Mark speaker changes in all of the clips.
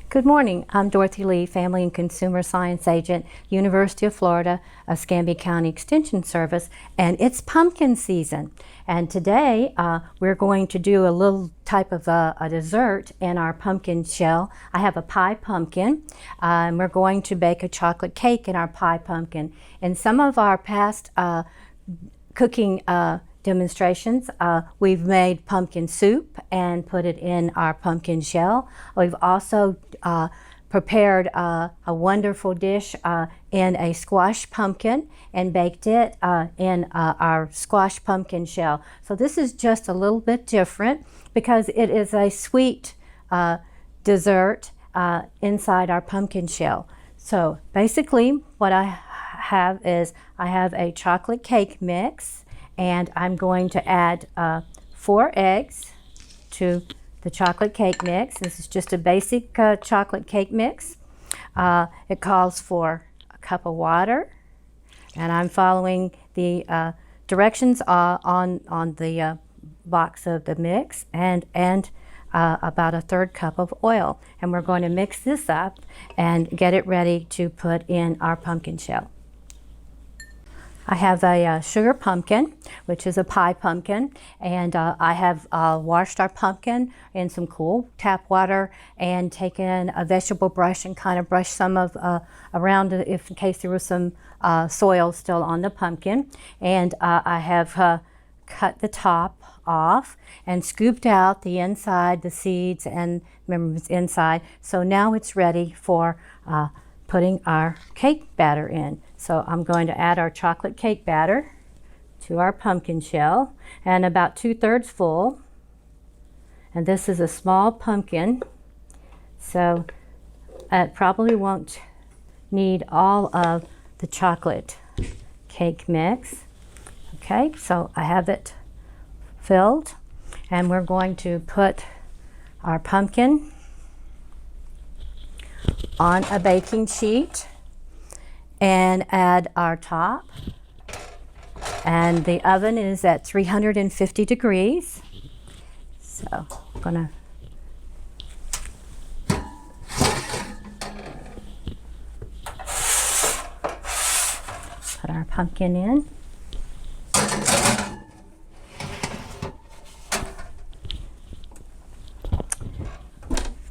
Speaker 1: Good morning. I'm Dorothy Lee, Family and Consumer Science Agent, University of Florida, Escambia County Extension Service, and it's pumpkin season. And today we're going to do a little type of a dessert in our pumpkin shell. I have a pie pumpkin, and we're going to bake a chocolate cake in our pie pumpkin. In some of our past cooking demonstrations, we've made pumpkin soup and put it in our pumpkin shell. We've also prepared a wonderful dish in a squash pumpkin and baked it in our squash pumpkin shell. So this is just a little bit different because it is a sweet dessert inside our pumpkin shell. So basically what I have is I have a chocolate cake mix, and I'm going to add 4 eggs to the chocolate cake mix. This is just a basic chocolate cake mix. It calls for a cup of water, and I'm following the directions on the box of the mix, and about a 1/3 cup of oil. And we're going to mix this up and get it ready to put in our pumpkin shell. I have a sugar pumpkin, which is a pie pumpkin, and I have washed our pumpkin in some cool tap water and taken a vegetable brush and kind of brushed some of around in case there was some soil still on the pumpkin. And I have cut the top off and scooped out the inside, the seeds and members inside. So now it's ready for putting our cake batter in. So I'm going to add our chocolate cake batter to our pumpkin shell, and about 2/3 full. And this is a small pumpkin, so it probably won't need all of the chocolate cake mix. Okay, so I have it filled, and we're going to put our pumpkin on a baking sheet and add our top. And the oven is at 350 degrees. So I'm gonna put our pumpkin in.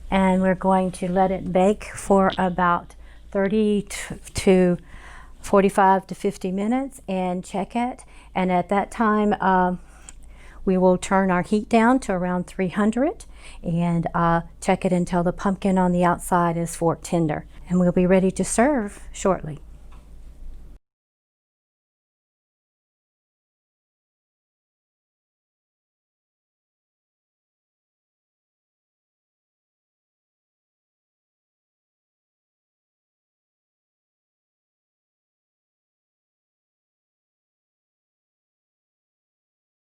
Speaker 1: And we're going to let it bake for about 30 to 45 to 50 minutes and check it. And at that time, we will turn our heat down to around 300 and check it until the pumpkin on the outside is fork tender. And we'll be ready to serve shortly.